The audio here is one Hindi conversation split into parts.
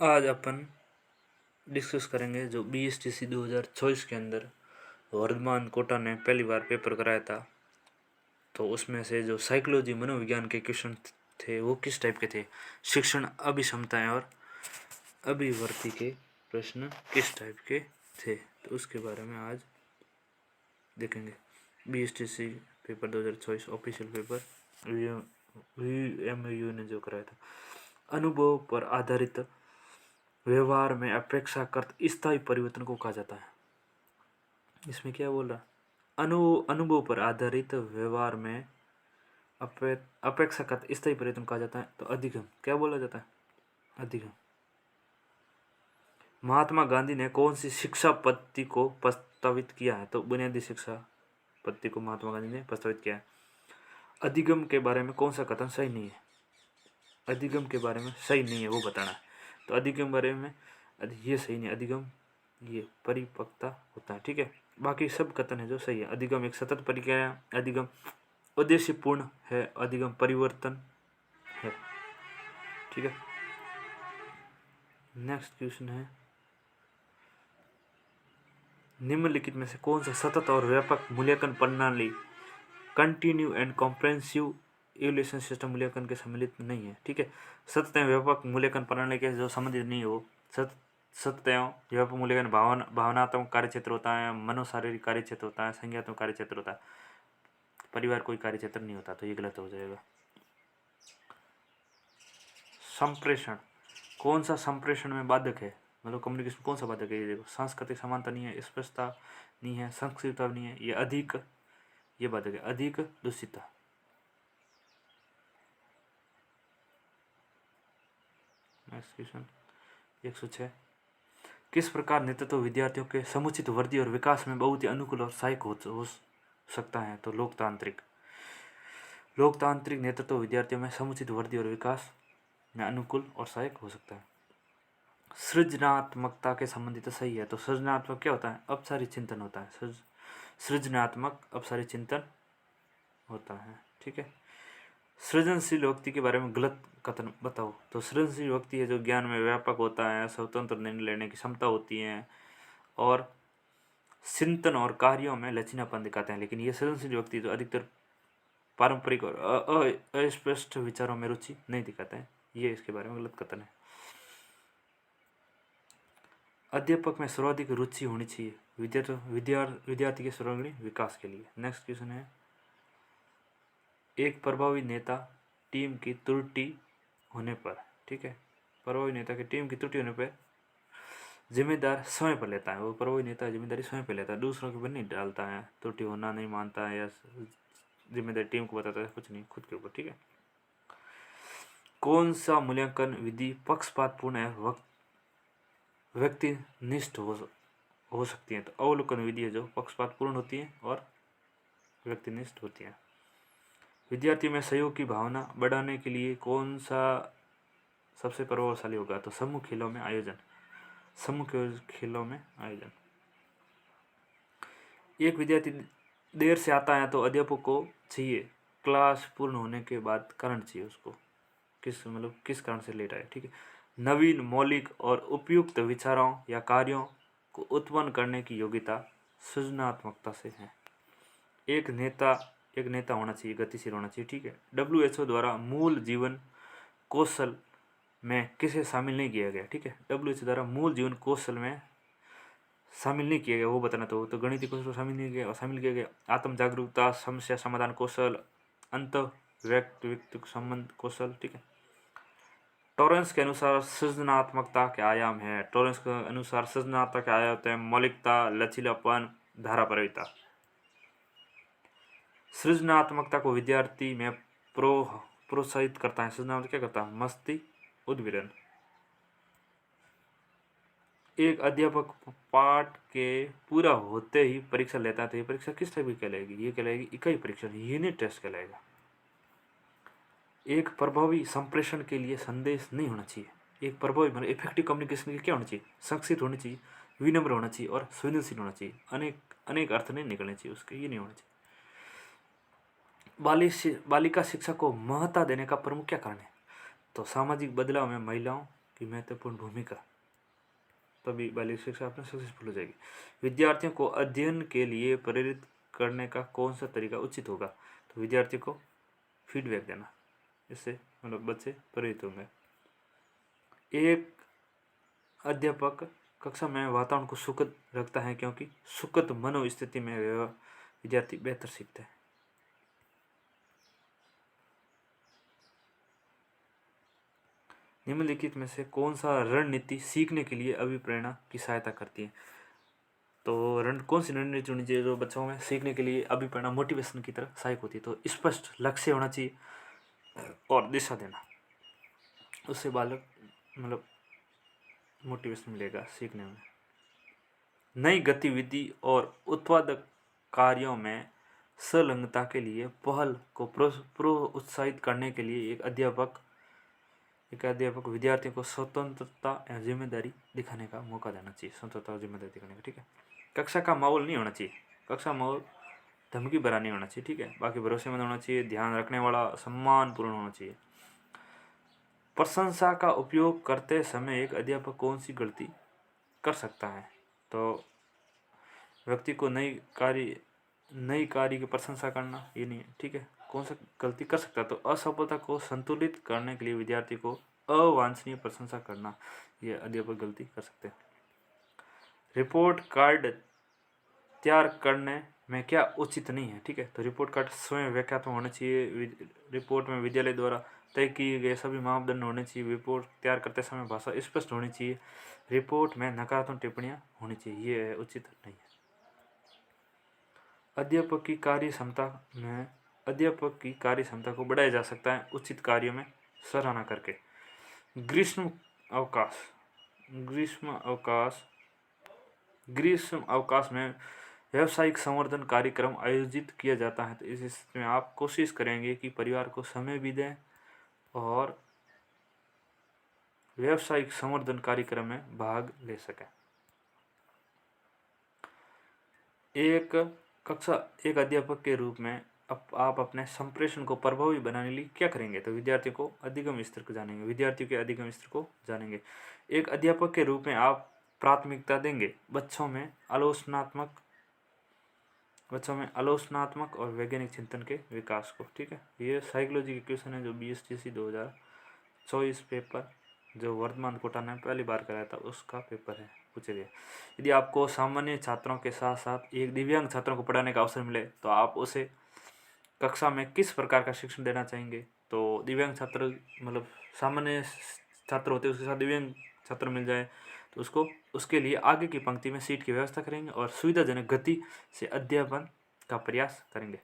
आज अपन डिस्कस करेंगे जो BSTC 2024 के अंदर वर्धमान कोटा ने पहली बार पेपर कराया था। तो उसमें से जो साइकोलॉजी मनोविज्ञान के क्वेश्चन थे वो किस टाइप के थे, शिक्षण अभिक्षमताएं और अभिवर्ती के प्रश्न किस टाइप के थे, तो उसके बारे में आज देखेंगे। BSTC paper 2024 official paper VMU ने जो कराया था। अनुभव पर आधारित व्यवहार में अपेक्षाकृत स्थायी परिवर्तन को कहा जाता है। इसमें क्या बोल रहा, अनुभव पर आधारित व्यवहार में अपेक्षाकृत स्थायी परिवर्तन कहा जाता है। तो अधिगम क्या बोला जाता है, अधिगम। महात्मा गांधी ने कौन सी शिक्षा पद्धति को प्रस्तावित किया है, तो बुनियादी शिक्षा पद्धति को महात्मा गांधी ने प्रस्तावित किया है। अधिगम के बारे में कौन सा कथन सही नहीं है, अधिगम के बारे में सही नहीं है वो बताना है। तो अधिगम बारे में ये सही नहीं, अधिगम ये परिपक्वता होता है, ठीक है। बाकी सब कथन है जो सही है। अधिगम एक सतत प्रक्रिया है, अधिगम उद्देश्यपूर्ण है, अधिगम परिवर्तन है, ठीक है। नेक्स्ट क्वेश्चन है, निम्नलिखित में से कौन सा सतत और व्यापक मूल्यांकन प्रणाली continue and comprehensive evaluation system मूल्यांकन के सम्मिलित नहीं है, ठीक है। सतत एवं व्यापक मूल्यांकन प्रणाली के जो संबंधित नहीं हो, सतत एवं व्यापक मूल्यांकन भावनात्मक कार्य क्षेत्र होता है, मनोशारीरिक कार्य क्षेत्र होता है, संज्ञात्मक कार्य क्षेत्र होता है, परिवार कोई कार्य क्षेत्र नहीं होता, तो ये गलत हो जाएगा। संप्रेषण कौन सा संप्रेषण में बाधक है, मतलब कम्युनिकेशन कौन सा बाधक है, ये देखो। सांस्कृतिक समानता नहीं है, स्पष्टता नहीं है, संक्षिप्तता नहीं है, ये अधिक, ये बाधक है, अधिक दूषितता। नेक्स्ट क्वेश्चन 106, किस प्रकार नेतृत्व विद्यार्थियों के समुचित वृद्धि और विकास में बहुत ही अनुकूल और सहायक हो सकता है, तो लोकतांत्रिक नेतृत्व विद्यार्थियों में समुचित वृद्धि और विकास में अनुकूल और सहायक हो सकता है। सृजनात्मकता के संबंधित तो सही है। तो सृजनात्मक क्या होता है, अपसारी चिंतन होता है, सृजनात्मक अपसारी चिंतन होता है, ठीक है। सृजनशील व्यक्ति के बारे में गलत कथन बताओ। तो सृजनशील व्यक्ति है जो ज्ञान में व्यापक होता है, स्वतंत्र निर्णय लेने की क्षमता होती है और चिंतन और कार्यों में लचीलापन दिखाते हैं। लेकिन ये सृजनशील व्यक्ति जो अधिकतर पारंपरिक और अस्पष्ट विचारों में रुचि नहीं दिखाते हैं, ये इसके बारे में गलत कथन है। अध्यापक में सर्वाधिक रुचि होनी चाहिए विद्यार्थी के सर्वांगीण विकास के लिए। नेक्स्ट क्वेश्चन है, एक प्रभावी नेता टीम की त्रुटि होने पर, ठीक है, प्रभावी नेता की टीम की त्रुटि होने पर जिम्मेदार स्वयं पर लेता है। वो प्रभावी नेता जिम्मेदारी स्वयं पर लेता है, दूसरों के ऊपर नहीं डालता है, त्रुटि होना नहीं मानता है या जिम्मेदारी टीम को बताता है, कुछ नहीं, खुद के ऊपर, ठीक है। कौन सा मूल्यांकन विधि पक्षपातपूर्ण है व्यक्तिनिष्ठ हो सकती है, तो अवलोकन विधि है जो पक्षपातपूर्ण होती है और व्यक्तिनिष्ठ होती है। विद्यार्थियों में सहयोग की भावना बढ़ाने के लिए कौन सा सबसे प्रभावशाली होगा, तो समूह खेलों में आयोजन, समूह खेलों में आयोजन। एक विद्यार्थी देर से आता है तो अध्यापक को चाहिए क्लास पूर्ण होने के बाद कारण चाहिए उसको, किस कारण से लेट आए, ठीक है। नवीन, मौलिक और उपयुक्त विचारों या कार्यों को उत्पन्न करने की योग्यता सृजनात्मकता से है। एक नेता होना चाहिए, गतिशील होना चाहिए, ठीक है। WHO द्वारा मूल जीवन कौशल में किसे शामिल नहीं किया गया, ठीक है। WHO द्वारा मूल जीवन कौशल में शामिल नहीं किया गया, वो बताना। तो गणितीय कौशल शामिल किया गया। आत्म जागरूकता, समस्या समाधान कौशल, अंत व्यक्तित्व संबंध कौशल, ठीक है। टॉरेंस के अनुसार सृजनात्मकता के आयाम है, टॉरेंस के अनुसार सृजनात्मकता के आयाम होते हैं मौलिकता, लचीलापन, धाराप्रवाहिता। सृजनात्मकता को विद्यार्थी में प्रोत्साहित करता है। सृजनात्मकता क्या करता है, मस्ती, उद्वीलन। एक अध्यापक पाठ के पूरा होते ही परीक्षा लेता है, तो ये परीक्षा किस टाइप की कहलाएगी, ये कहलाएगी इकाई परीक्षा, यूनिट टेस्ट कहलाएगा। एक प्रभावी संप्रेषण के लिए संदेश नहीं होना चाहिए। एक प्रभावी मतलब इफेक्टिव कम्युनिकेशन के लिए क्या होना चाहिए, संक्षिप्त होनी चाहिए, विनम्र होना चाहिए और संवेदनशील होना चाहिए। अनेक अर्थ नहीं निकलने चाहिए उसके, ये नहीं होना चाहिए। बालिका शिक्षा को महत्ता देने का प्रमुख क्या कारण है, तो सामाजिक बदलाव में महिलाओं की महत्वपूर्ण भूमिका, तभी बालिग शिक्षा अपने सक्सेसफुल हो जाएगी। विद्यार्थियों को अध्ययन के लिए प्रेरित करने का कौन सा तरीका उचित होगा? तो विद्यार्थियों को फीडबैक देना, इससे मतलब बच्चे प्रेरित होंगे। एक अध्यापक कक्षा में वातावरण को सुखद रखता है क्योंकि सुखद मनोस्थिति में विद्यार्थी बेहतर सीखते हैं। निम्नलिखित में से कौन सा रणनीति सीखने के लिए अभिप्रेरणा की सहायता करती है? तो कौन सी रणनीति होनी चाहिए जो बच्चों में सीखने के लिए अभिप्रेरणा मोटिवेशन की तरह सहायक होती है? तो स्पष्ट लक्ष्य होना चाहिए और दिशा देना, उससे बालक मतलब मोटिवेशन मिलेगा सीखने में। नई गतिविधि और उत्पादक कार्यों में संलग्नता के लिए पहल को प्रोत्साहित करने के लिए एक अध्यापक विद्यार्थियों को स्वतंत्रता या जिम्मेदारी दिखाने का मौका देना चाहिए। स्वतंत्रता और जिम्मेदारी दिखाने का, ठीक है। कक्षा का माहौल नहीं होना चाहिए, कक्षा माहौल धमकी भरा नहीं होना चाहिए, ठीक है। बाकी भरोसेमंद होना चाहिए, ध्यान रखने वाला, सम्मानपूर्ण होना चाहिए। प्रशंसा का उपयोग करते समय एक अध्यापक कौन सी गलती कर सकता है? तो व्यक्ति को नई कार्य की प्रशंसा करना ये नहीं है, ठीक है। कौन सा गलती कर सकता है? तो असफलता को संतुलित करने के लिए विद्यार्थी को अवांछनीय प्रशंसा करना, ये अध्यापक गलती कर सकते हैं। रिपोर्ट कार्ड तैयार करने में क्या उचित नहीं है? ठीक है, तो रिपोर्ट कार्ड स्वयं व्याख्यात्मक होना चाहिए। रिपोर्ट में विद्यालय द्वारा तय किए गए सभी मापदंड होने चाहिए। रिपोर्ट तैयार करते समय भाषा स्पष्ट होनी चाहिए। रिपोर्ट में नकारात्मक टिप्पणियाँ होनी चाहिए, ये उचित नहीं है। अध्यापक की कार्य क्षमता को बढ़ाया जा सकता है उचित कार्यों में सराहना करके। ग्रीष्म अवकाश में व्यावसायिक संवर्धन कार्यक्रम आयोजित किया जाता है, तो इस स्थिति में आप कोशिश करेंगे कि परिवार को समय भी दें और व्यावसायिक संवर्धन कार्यक्रम में भाग ले सकें। एक अध्यापक के रूप में आप अपने संप्रेषण को प्रभावी बनाने के लिए क्या करेंगे? तो विद्यार्थियों को अधिगम स्तर को जानेंगे, विद्यार्थियों के अधिगम स्तर को जानेंगे। एक अध्यापक के रूप में आप प्राथमिकता देंगे बच्चों में आलोचनात्मक और वैज्ञानिक चिंतन के विकास को, ठीक है। ये साइकोलॉजी के क्वेश्चन है जो BSTC 2024 पेपर जो वर्तमान कोटा ने पहली बार कराया था उसका पेपर है, पूछे गए। यदि आपको सामान्य छात्रों के साथ साथ एक दिव्यांग छात्रों को पढ़ाने का अवसर मिले तो आप उसे कक्षा में किस प्रकार का शिक्षण देना चाहेंगे? तो दिव्यांग छात्र मतलब सामान्य छात्र होते हैं, उसके साथ दिव्यांग छात्र मिल जाए तो उसके लिए आगे की पंक्ति में सीट की व्यवस्था करेंगे और सुविधाजनक गति से अध्यापन का प्रयास करेंगे।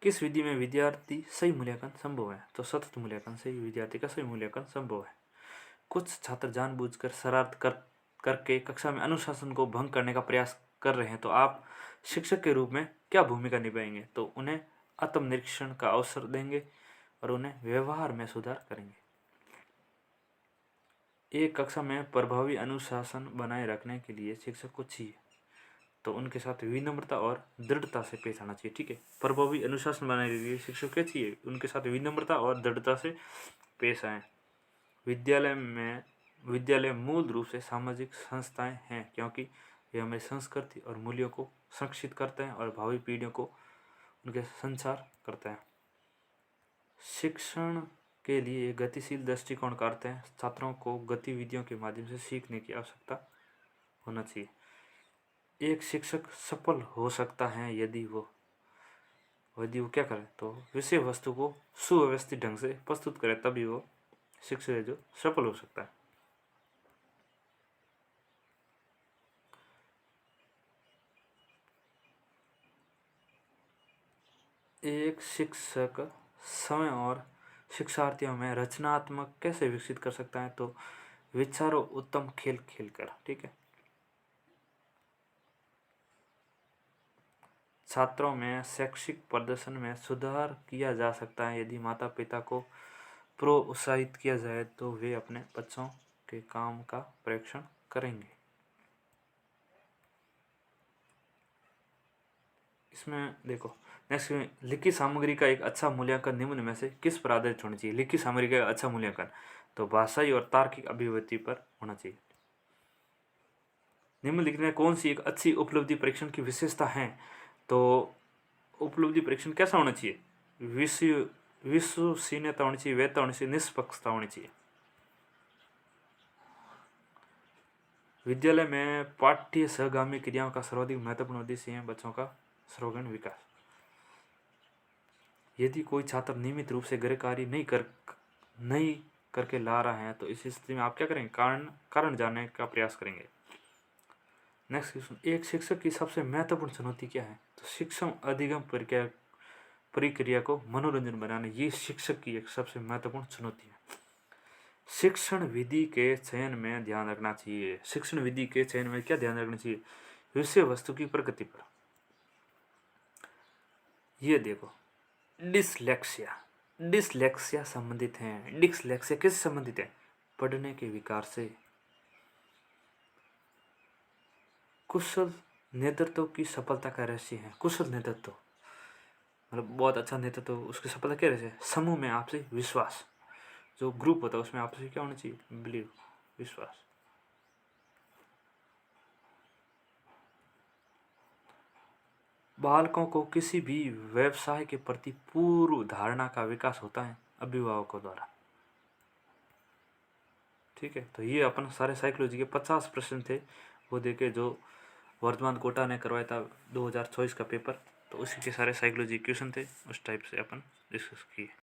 किस विधि में विद्यार्थी सही मूल्यांकन संभव है? तो सतत मूल्यांकन से ही विद्यार्थी का सही मूल्यांकन संभव है। कुछ छात्र जानबूझकर शरारत करके कक्षा में अनुशासन को भंग करने का प्रयास कर रहे हैं, तो आप शिक्षक के रूप में क्या भूमिका निभाएंगे? तो उन्हें आत्मनिरीक्षण का अवसर देंगे और उन्हें व्यवहार में सुधार करेंगे। एक कक्षा में प्रभावी अनुशासन बनाए रखने के लिए शिक्षक को चाहिए, तो उनके साथ विनम्रता और दृढ़ता से पेश आना चाहिए, ठीक है। प्रभावी अनुशासन बनाने के लिए शिक्षक क्या चाहिए? उनके साथ विनम्रता और दृढ़ता से पेश आए। विद्यालय मूल रूप से सामाजिक संस्थाएं हैं क्योंकि वे हमारी संस्कृति और मूल्यों को संरक्षित करते हैं और भावी पीढ़ियों को उनके संचार करते हैं। शिक्षण के लिए गतिशील दृष्टिकोण करते हैं। छात्रों को गतिविधियों के माध्यम से सीखने की आवश्यकता होना चाहिए। एक शिक्षक सफल हो सकता है यदि वो क्या करे? तो विषय वस्तु को सुव्यवस्थित ढंग से प्रस्तुत करे, तभी वो शिक्षक है जो सफल हो सकता है। एक शिक्षक समय और शिक्षार्थियों में रचनात्मक कैसे विकसित कर सकता है? तो विचारों उत्तम खेल खेलकर, ठीक है। छात्रों में शैक्षिक प्रदर्शन में सुधार किया जा सकता है यदि माता पिता को प्रोत्साहित किया जाए तो वे अपने बच्चों के काम का परीक्षण करेंगे। इसमें देखो, नेक्स्ट में लिखित सामग्री का एक अच्छा मूल्यांकन निम्न में से किस पर आधारित होना चाहिए। लिखित सामग्री का अच्छा मूल्यांकन तो भाषाई और तार्किक अभिव्यक्ति पर होना चाहिए। निम्नलिखित में कौन सी एक अच्छी उपलब्धि परीक्षण की विशेषता है। तो उपलब्धि परीक्षण कैसा होना चाहिए, विश्वसनीयता होनी चाहिए, वैधता होनी चाहिए, निष्पक्षता होनी चाहिए। विद्यालय में पाठ्य सहगामी क्रियाओं का सर्वाधिक महत्वपूर्ण उद्देश्य है बच्चों का सर्वगुण विकास। यदि कोई छात्र नियमित रूप से गृह कार्य नहीं करके ला रहा है तो इस स्थिति में आप क्या करेंगे, कारण जानने का प्रयास करेंगे। नेक्स्ट क्वेश्चन, एक शिक्षक की सबसे महत्वपूर्ण चुनौती क्या है। तो शिक्षण अधिगम प्रक्रिया को मनोरंजन बनाने, ये शिक्षक की एक सबसे महत्वपूर्ण चुनौती है। शिक्षण विधि के चयन में ध्यान रखना चाहिए। शिक्षण विधि के चयन में क्या ध्यान रखना चाहिए, विषय वस्तु की प्रकृति पर। ये देखो डिसलेक्सिया संबंधित है। डिसलेक्सिया किससे संबंधित है, पढ़ने के विकार से। कुशल नेतृत्व की सफलता का रहस्य है। कुशल नेतृत्व मतलब बहुत अच्छा नेतृत्व, उसकी सफलता क्या रहस्य है, समूह में आपसे विश्वास। जो ग्रुप होता है उसमें आपसे क्या होना चाहिए, बिलीव, विश्वास। बालकों को किसी भी व्यवसाय के प्रति पूर्व धारणा का विकास होता है अभिभावकों द्वारा। ठीक है, तो ये अपन सारे साइकोलॉजी के 50 प्रश्न थे वो देखे, जो वर्तमान कोटा ने करवाया था 2024 का पेपर। तो उसी के सारे साइकोलॉजी क्वेश्चन थे, उस टाइप से अपन डिस्कस किए।